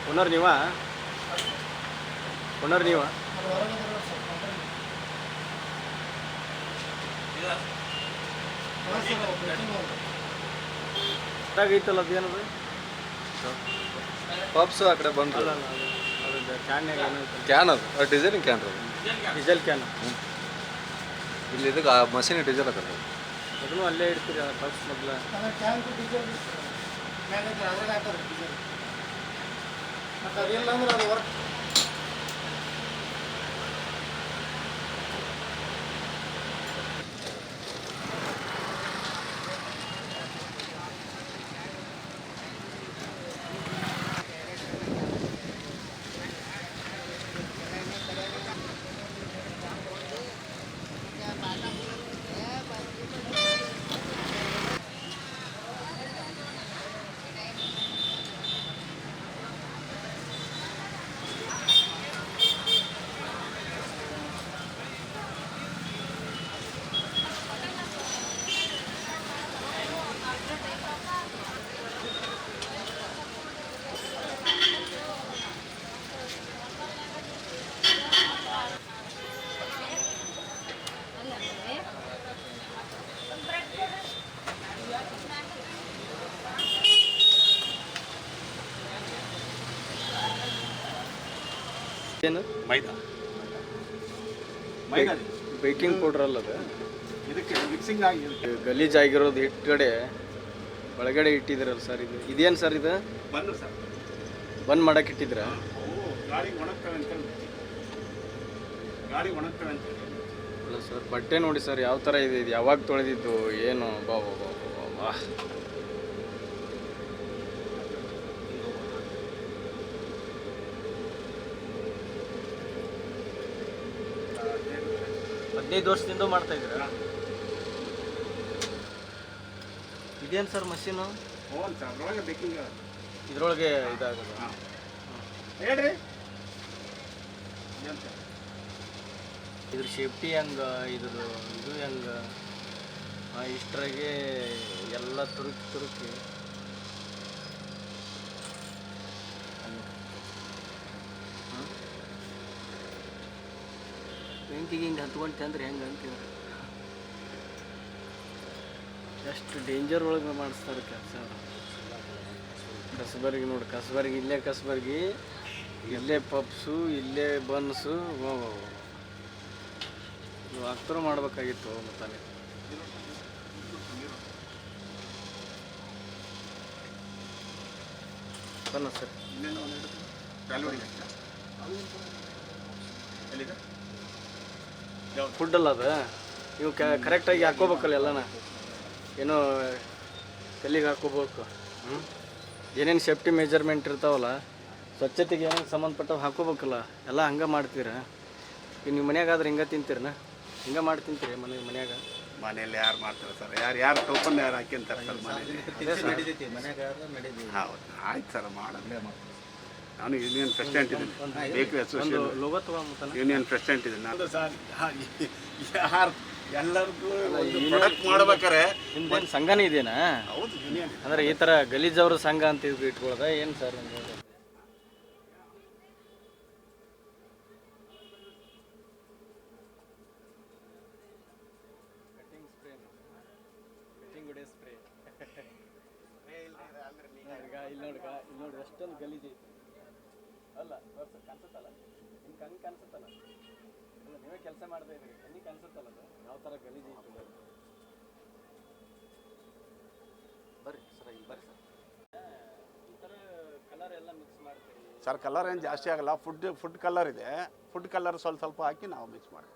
Owner ನೀವಾ? Owner ನೀವಾ? ಆಗೈತಲ್ಲ ಅದೇನದು ಪಬ್ಸ್ ಆ ಕಡೆ ಬಂದು ಅಲ್ಲ ಅದು ಕ್ಯಾನ್ಯಾಗ ಏನೈತೆ ಕ್ಯಾನ್ ಅದು ಡೀಸೆಲಿಂಗ್ ಕ್ಯಾನ್ ಅದು ಡೀಸೆಲ್ ಕ್ಯಾನ್ ಇಲ್ಲಿ ಇದಕ್ಕೆ ಆ ಮಷೀನ್ ಡೀಸೆಲ್ ಅದ ಅದನ್ನು ಅಲ್ಲೇ ಇಡ್ತೀರಿ ಪಬ್ಸ್ ಮೊದಲ ಏನು ಮೈದಾ ಬೇಕಿಂಗ್ ಪೌಡ್ರ್ ಅಲ್ಲ ಅದು ಇದಕ್ಕೆ ಮಿಕ್ಸಿಂಗ್ ಆಗಿ ಗಲೀಜಾಗಿರೋದು ಹಿಟ್ಟು ಕಡೆ ಒಳಗಡೆ ಇಟ್ಟಿದ್ದೀರಲ್ಲ ಸರ್ ಇದು ಇದೇನು ಸರ್ ಇದು ಬಂದು ಸರ್ ಬಂದ್ ಮಾಡಕ್ಕೆ ಇಟ್ಟಿದ್ದೀರಾ? ಗಾಡಿ ಒಣಗ್ತವೆ ಅಂತ ಗಾಡಿ ಒಣಗ್ತವೆ ಅಂತ ಅಲ್ಲ ಸರ್ ಬಟ್ಟೆ ನೋಡಿ ಸರ್ ಯಾವ ಥರ ಇದೆ ಇದು ಯಾವಾಗ ತೊಳೆದಿದ್ದು ಏನು ಬಾ ಬಾ ಬಾ ಬಾ ಬಾ. ಹದಿನೈದು ವರ್ಷದಿಂದ ಮಾಡ್ತಾ ಇದ್ದೀರಾ? ಇದೇನು ಸರ್ ಮಷೀನು? ಹ್ಞೂ ಸರ್ ಅದ್ರೊಳಗೆ ಬೇಕಿಂಗ್ ಇದ್ರೊಳಗೆ ಇದಾಗೋದು. ಹೇಳ್ರಿ ಇದ್ರ ಸೇಫ್ಟಿ ಹೆಂಗೆ ಇದ್ರ ಇದು ಹೆಂಗೆ ಇಷ್ಟರಾಗೆ ಎಲ್ಲ ತುರುಕಿ ಬೆಂಕಿಗೆ ಹಿಂಗೆ ಹತ್ಕೊಂತ ಅಂದ್ರೆ ಹೆಂಗೆ ಅಂತೀವಿ ಎಷ್ಟು ಡೇಂಜರ್ ಒಳಗೆ ಮಾಡಿಸ್ತಾರೆ ಕೆಲಸ. ಕಸಬರ್ಗಿ ನೋಡಿ ಕಸಬರ್ಗಿ ಇಲ್ಲೇ ಕಸಬರ್ಗಿ ಇಲ್ಲೇ ಪಪ್ಸು ಇಲ್ಲೇ ಬನ್ಸು ನೀವು ಆಗ್ತಾರ ಮಾಡ್ಬೇಕಾಗಿತ್ತು ಮತ್ತೆ ಬನ್ನ ಸರ್ ಫುಡ್ ಅಲ್ಲ ಅದು ನೀವು ಕರೆಕ್ಟಾಗಿ ಹಾಕ್ಕೋಬೇಕಲ್ಲ ಎಲ್ಲನ ಏನೋ ತಲೆಗೆ ಹಾಕ್ಕೋಬೇಕು. ಏನೇನು ಸೇಫ್ಟಿ ಮೆಜರ್ಮೆಂಟ್ ಇರ್ತಾವಲ್ಲ ಸ್ವಚ್ಛತೆಗೆ ಏನೇನು ಸಂಬಂಧಪಟ್ಟವು ಹಾಕ್ಕೋಬೇಕಲ್ಲ ಎಲ್ಲ ಹಂಗೆ ಮಾಡ್ತೀರ. ಈಗ ನೀವು ಮನ್ಯಾಗಾದ್ರೆ ಹಿಂಗೆ ತಿಂತೀರನ? ಹಿಂಗೆ ಮಾಡಿ ತಿಂತೀರಿ ಮನ್ಯಾಗ? ಮನೇಲಿ ಯಾರು ಮಾಡ್ತಾರೆ ಸರ್? ಯಾರು ಟೋಕನ್ ಯಾರು ಹಾಕ್ಯಂತಾರೆ ಸರ್ ಮನೇಲಿ? ಹೌದು ಆಯ್ತು ಸರ್ ಮಾಡೋದು. ನಾನು ಯೂನಿಯನ್ ಪ್ರೆಸಿಡೆಂಟ್ ಇದ್ದೀನಿ, ಬೇಕ್ರಿ ಅಸೋಸಿಯೇಷನ್ ಲೋಗೋ ತಗೊಂಡ್ಬಿಟ್ಟಾನ ಯೂನಿಯನ್ ಪ್ರೆಸಿಡೆಂಟ್ ಇದ್ದೀನಿ ನಾನು ಸರ್. ಯಾರು ಎಲ್ಲರಿಗೂ ಪ್ರೊಡಕ್ಟ್ ಮಾಡ್ಬೇಕಾರೆ ನಿಮ್ದೇನು ಸಂಘನೇ ಇದೆಯಾ? ಹೌದು ಯೂನಿಯನ್. ಅಂದರೆ ಈ ಥರ ಗಲೀಜವ್ರ ಸಂಘ ಅಂತ ಇಟ್ಕೊಳ್ಳೋದ ಏನು ಸರ್? ಇಲ್ಲಿ ನೋಡಿ ಎಷ್ಟೊಂದು ಗಲೀಜು ಐತಿ ಅಲ್ಲ ಕಾಣಿಸುತ್ತಲ್ಲ ನಿಮ್ಗೆ ಕಣ್ಣು ಕಾಣಿಸುತ್ತಲ್ಲ ಅಲ್ಲ ನೀವೇ ಕೆಲಸ ಮಾಡ್ತಾ ಇದ್ದೀರಿ ಕಣ್ಣಿಗೆ ಕಾಣಿಸುತ್ತಲ್ಲ ಅದು ಯಾವ ಥರ ಗಲೀಜು ಐತಿ. ಬರ್ರಿ ಸರ್ ಇಲ್ಲಿ ಬರ್ರಿ ಸರ್. ಈ ಥರ ಕಲರ್ ಎಲ್ಲ ಮಿಕ್ಸ್ ಮಾಡ್ತೀರಿ ಸರ್? ಕಲರ್ ಏನು ಜಾಸ್ತಿ ಆಗಲ್ಲ, ಫುಡ್ ಕಲರ್ ಇದೆ. ಫುಡ್ ಕಲರ್ ಸ್ವಲ್ಪ ಹಾಕಿ ನಾವು ಮಿಕ್ಸ್ ಮಾಡಿ.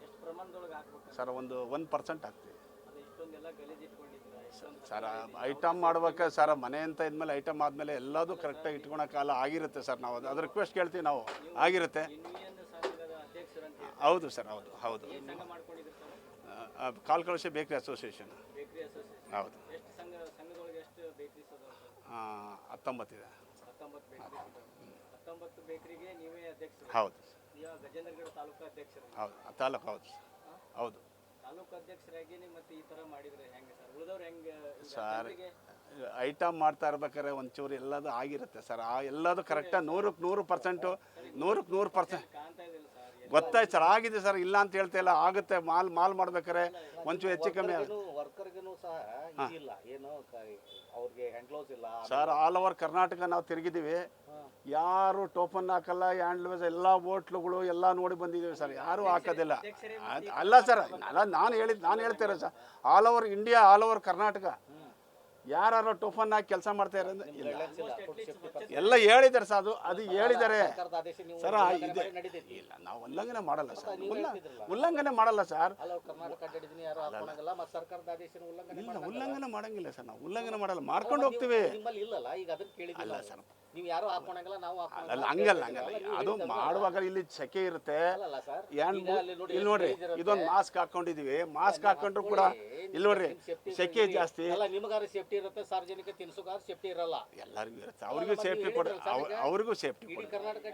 ಎಷ್ಟು ಪ್ರಮಾಣದೊಳಗೆ ಹಾಕ್ಬೇಕು ಸರ್? 1% ಹಾಕ್ತೀವಿ ಅದು. ಇಷ್ಟೊಂದೆಲ್ಲ ಗಲೀಜು ಇಟ್ಕೊಂಡಿದ್ದೀರಾ ಸರ್? ಐಟಮ್ ಮಾಡ್ಬೇಕು ಸರ್, ಮನೆ ಅಂತ ಇದ್ಮೇಲೆ ಐಟಮ್ ಆದಮೇಲೆ ಎಲ್ಲದೂ ಕರೆಕ್ಟಾಗಿ ಇಟ್ಕೊಳಕ್ಕಾಗಲ್ಲ. ಆಗಿರುತ್ತೆ ಸರ್, ನಾವು ಅದು ರಿಕ್ವೆಸ್ಟ್ ಕೇಳ್ತೀವಿ ನಾವು. ಆಗಿರುತ್ತೆ. ಹೌದು ಸರ್, ಹೌದು ಹೌದು. ಕಾಲ್ಕಳಶಿ ಬೇಕ್ರಿ ಅಸೋಸಿಯೇಷನ್. ಹೌದು. 19 ಇದೆ. 19 ಬೇಕರಿಗೆ ನೀವೇ ಅಧ್ಯಕ್ಷರು? ಹೌದು. ಗಜೇಂದ್ರಗಡ ತಾಲೂಕು ಅಧ್ಯಕ್ಷರು? ಹೌದು ತಾಲೂಕು. ಹೌದು ಹೌದು. ತಾಲೂಕು ಅಧ್ಯಕ್ಷರಾಗಿ ಮತ್ತೆ ಈ ಥರ ಮಾಡಿದರೆ ಹೆಂಗೆ ಸರ್? ಉಳಿದವ್ರು ಹೆಂಗೆ ಸರ್? ಐಟಮ್ ಮಾಡ್ತಾ ಇರ್ಬೇಕಾದ್ರೆ ಒಂಚೂರು ಎಲ್ಲದು ಆಗಿರುತ್ತೆ ಸರ್. ಆ ಎಲ್ಲದು ಕರೆಕ್ಟಾಗಿ 100% 100% ಗೊತ್ತಾಯ್ತು ಸರ್, ಆಗಿದೆ ಸರ್, ಇಲ್ಲ ಅಂತ ಹೇಳ್ತಾ ಇಲ್ಲ, ಆಗುತ್ತೆ. ಮಾಲ್ ಮಾಡ್ಬೇಕಾರೆ ಒಂಚೂರು ಹೆಚ್ಚು ಕಮ್ಮಿ ಆಗುತ್ತೆ ವರ್ಕರ್ಗೂ ಸಹ ಇದಿಲ್ಲ, ಏನು ಅವ್ರಿಗೆ ಹ್ಯಾಂಡ್ ಗ್ಲೌಸ್ ಇಲ್ಲ ಸರ್. ಆಲ್ ಓವರ್ ಕರ್ನಾಟಕ ನಾವು ತಿರುಗಿದ್ದೀವಿ, ಯಾರು ಟೋಪನ್ ಹಾಕಲ್ಲ, ಹ್ಯಾಂಡ್ ಎಲ್ಲ ಹೋಟ್ಲುಗಳು ಎಲ್ಲ ನೋಡಿ ಬಂದಿದ್ದೀವಿ ಸರ್, ಯಾರೂ ಹಾಕೋದಿಲ್ಲ. ಅಲ್ಲ ಸರ್, ನಾನು ಹೇಳ್ತೇನೆ sir, all over India, all over Karnataka ಯಾರು ಟೋಫನ್ ಹಾಕಿ ಕೆಲಸ ಮಾಡ್ತಾ ಇರೋದು ಇಲ್ಲ, ಎಲ್ಲ ಹೇಳಿದ್ದಾರೆ ಸರ್. ಅದು ಹೇಳಿದ್ದಾರೆ ಸರ್. ಇದೆ ಇಲ್ಲ, ನಾವು ಉಲ್ಲಂಘನೆ ಮಾಡಲ್ಲ ಸರ್, ಉಲ್ಲಂಘನೆ ಮಾಡಲ್ಲ ಸರ್. ಇಲ್ಲ, ಉಲ್ಲಂಘನೆ ಮಾಡಂಗಿಲ್ಲ ಸರ್, ನಾವು ಉಲ್ಲಂಘನೆ ಮಾಡಲ್ಲ, ಮಾಡ್ಕೊಂಡು ಹೋಗ್ತೀವಿ. ಅಲ್ಲ ಸರ್, ನೀವು ಯಾರು ಹಾಕೋಣಂಗಿಲ್ಲ, ನಾವು ಅಲ್ಲ, ಹಂಗಲ್ಲ ಅದು ಮಾಡುವಾಗ ಇಲ್ಲಿ ಸೆಕೆ ಇರುತ್ತೆ. ಇಲ್ಲಿ ನೋಡ್ರಿ, ಇದೊಂದು ಮಾಸ್ಕ್ ಹಾಕೊಂಡಿದೀವಿ, ಮಾಸ್ಕ್ ಹಾಕೊಂಡ್ರು ಕೂಡ ಇಲ್ಲಿ ನೋಡ್ರಿ ಸೆಕೆ ಜಾಸ್ತಿ. ನಿಮಗಾರ ಸೇಫ್ಟಿ ಇರುತ್ತೆ, ಸಾರ್ವಜನಿಕ ತಿನ್ಸುಗಾರ ಸೇಫ್ಟಿ ಇರಲ್ಲ. ಎಲ್ಲರಿಗೂ ಇರುತ್ತೆ, ಅವ್ರಿಗೂ ಸೇಫ್ಟಿ ಕೊಡ, ಅವ್ರಿಗೂ ಸೇಫ್ಟಿ ಕೊಡ. ಕರ್ನಾಟಕ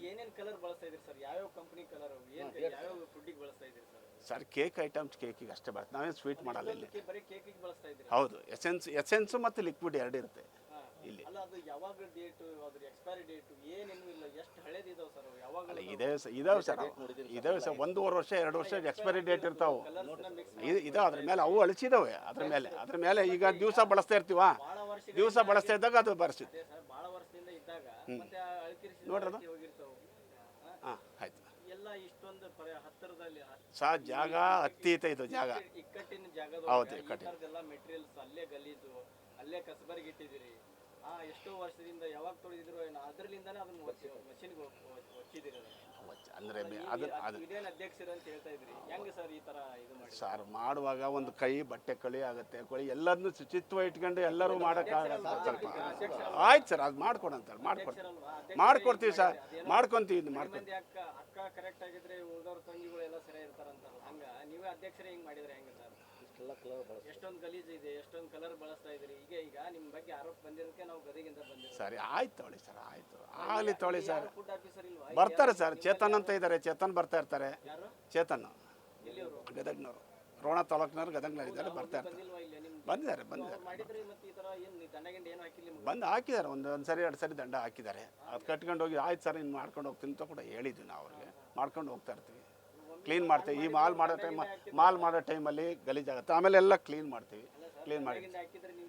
ಏನೇನು ಕಲರ್ ಬಳಸ್ತಾ ಇದ್ರಿ ಸರ್? ಯಾವ ಕಂಪನಿ ಕಲರ್, ಯಾವ ಫುಡ್ಡಿಗೆ ಬಳಸ್ತಾ ಇದ್ರಿ ಸರ್? ಸರ್, ಕೇಕ್ ಐಟಮ್ಸ್ ಕೇಕಿಗೆ ಅಷ್ಟೇ ಬರುತ್ತೆ, ನಾವೇನು ಸ್ವೀಟ್ ಮಾಡಲ್ಲ ಇಲ್ಲಿ. ಬರೀ ಕೇಕಿಗೆ ಬಳಸ್ತಾ ಇದ್ರಿ? ಹೌದು, ಎಸೆನ್ಸು ಮತ್ತು ಲಿಕ್ವಿಡ್ ಎರಡು ಇರುತ್ತೆ ಇಲ್ಲಿ. ಅಲ್ಲ, ಅದು ಯಾವಾಗ ಡೇಟು, ಅದ್ರ ಎಕ್ಸ್ಪೈರಿ ಡೇಟು ಏನೇನು ಇಲ್ಲ, ಎಷ್ಟು ಹಳೇದಿದಾವೆ ಸರ್? ಯಾವಾಗ ಇದಾವೆ ಸರ್, ಇದಾವೆ ಸರ್, 1.5 ವರ್ಷ 2 ವರ್ಷ ಎಕ್ಸ್ಪೈರಿ ಡೇಟ್ ಇರ್ತಾವೆ. ಇದಾವೆ, ಅದ್ರ ಮೇಲೆ ಅವು ಅಳಿಸಿದಾವೆ. ಅದ್ರ ಮೇಲೆ ಈಗ ದಿವಸ ಬಳಸ್ತಾ ಇರ್ತೀವ, ದಿವಸ ಬಳಸ್ತಾ ಇದ್ದಾಗ ಅದು ಬರ್ಸುತ್ತೆ. ಭಾಳ ವರ್ಷದಿಂದ ಇದ್ದಾಗ ನೋಡ್ರಿ ಅದು. ಹಾಂ, ಆಯ್ತು ಎಲ್ಲ ಇಷ್ಟೊಂದು ಹತ್ತಿರದಲ್ಲಿ ಸರ್, ಜಾಗ ಹತ್ತಿ ಇದು ಜಾಗ, ಇಕ್ಕಟ್ಟಿನ ಜಾಗ. ಹೌದು, ಇಕ್ಕಟ್ಟಿನ ಮೆಟೀರಿಯಲ್ಸ್ ಅಲ್ಲೇ ಗಲೀಜು, ಅಲ್ಲೇ ಕಸಬರಿಗೆ ಇಟ್ಟಿದ್ದೀರಿ. ಎಷ್ಟೋ ವರ್ಷದಿಂದ ಯಾವಾಗ ತೊಳೆದಿದ್ರು ಏನೋ, ಅದರಲ್ಲಿಂದಾನೇ ಅದನ್ನ ಮಷಿನ್ಗೆ ಒಚ್ಚಿದ್ದೀರಿ. ಅಂದರೆ ಇದೇನು ಅಧ್ಯಕ್ಷರು ಅಂತ ಹೇಳ್ತಾ ಇದ್ರಿ, ಹೆಂಗೆ ಸರ್ ಈ ಥರ ಇದು ಮಾಡಿ? ಸರ್, ಮಾಡುವಾಗ ಒಂದು ಕೈ ಬಟ್ಟೆ ಕಳಿ ಆಗುತ್ತೆ, ಎಲ್ಲದನ್ನು ಶುಚಿತ್ವ ಇಟ್ಕೊಂಡು ಎಲ್ಲರೂ ಮಾಡೋಕ್ಕಾಗಲ್ಲ ಸ್ವಲ್ಪ. ಆಯ್ತು ಸರ್, ಅದು ಮಾಡ್ಕೊಡಂತಾರೆ, ಮಾಡ್ಕೊಡ್ತೀವಿ ಸರ್, ಮಾಡ್ಕೊತೀವಿ. ಅಕ್ಕ ಕರೆಕ್ಟ್ ಆಗಿದ್ರೆ ಉಳಿದವ್ರ ತಂಗಿಗಳು ಎಲ್ಲ ಸರಿ ಇರ್ತಾರಂತಲ್ಲ, ಹಂಗ ನೀವೇ ಅಧ್ಯಕ್ಷರೇ ಹಿಂಗೆ ಮಾಡಿದ್ರೆ ಹೆಂಗೆ ಸರ್? ಎಷ್ಟೊಂದು ಗಲೀಜು ಇದೆ, ಎಷ್ಟೊಂದು ಕಲರ್ ಬಳಸ್ತಾ ಇದ್ರಿ. ಈಗ ನಿಮ್ಮ ಬಗ್ಗೆ ಆರೋಪ ಬಂದಿರೋದಕ್ಕೆ ನಾವು ಗದಗಿಂದ ಬಂದಿದ್ದೀವಿ. ಸರಿ, ಆಯ್ತು ತೊಳಿ ಸರ್, ಆಯ್ತು ಆಗಲಿ ತೊಳಿ ಸರ್. ಫುಡ್ ಆಫೀಸರ್ ಇಲ್ವಾ? ಬರ್ತಾರೆ ಸರ್, ಚೇತನ್ ಅಂತ ಇದ್ದಾರೆ, ಚೇತನ್ ಬರ್ತಾ ಇರ್ತಾರೆ. ಯಾರು? ಚೇತನ್, ಎಲ್ಲಿಯವರು? ಗದಗ್ನವ್ರು, ರೋಣ ತಾಲೂಕಿನವ್ರು, ಗದಗ್ನಲ್ಲಿದ್ದಾರೆ, ಬರ್ತಾ ಇರ್ತಾರೆ. ಬಂದಿಲ್ವಾ ಇಲ್ಲಿ ನಿಮ್ಗೆ? ಬಂದಿದ್ದಾರೆ. ಮಾಡಿದ್ರಿ ಮತ್ತೆ ಈ ಥರ ಏನು ದಂಡಗಿಂಡ ಏನು ಹಾಕಿಲ್ಲ ನಿಮ್ಗೆ? ಬಂದು ಹಾಕಿದ್ದಾರೆ, ಒಂದು ಸರಿ 2 ಸರಿ ದಂಡ ಹಾಕಿದ್ದಾರೆ. ಅದು ಕಟ್ಕೊಂಡು ಹೋಗಿ, ಆಯ್ತು ಸರ್, ಇನ್ನು ಮಾಡ್ಕೊಂಡು ಹೋಗ್ತೀನಿ ಅಂತ ಕೂಡ ಹೇಳಿದ್ವಿ ನಾವು ಅವ್ರಿಗೆ. ಮಾಡ್ಕೊಂಡು ಹೋಗ್ತಾ ಇರ್ತೀವಿ, ಕ್ಲೀನ್ ಮಾಡ್ತೀವಿ. ಈ ಮಾಲ್ ಮಾಡೋ ಟೈಮಲ್ಲಿ ಗಲೀಜಾಗುತ್ತೆ, ಆಮೇಲೆ ಎಲ್ಲ ಕ್ಲೀನ್ ಮಾಡ್ತೀವಿ. ಕ್ಲೀನ್ ಮಾಡಿ ಹಾಕಿದ್ರೆ ನೀವು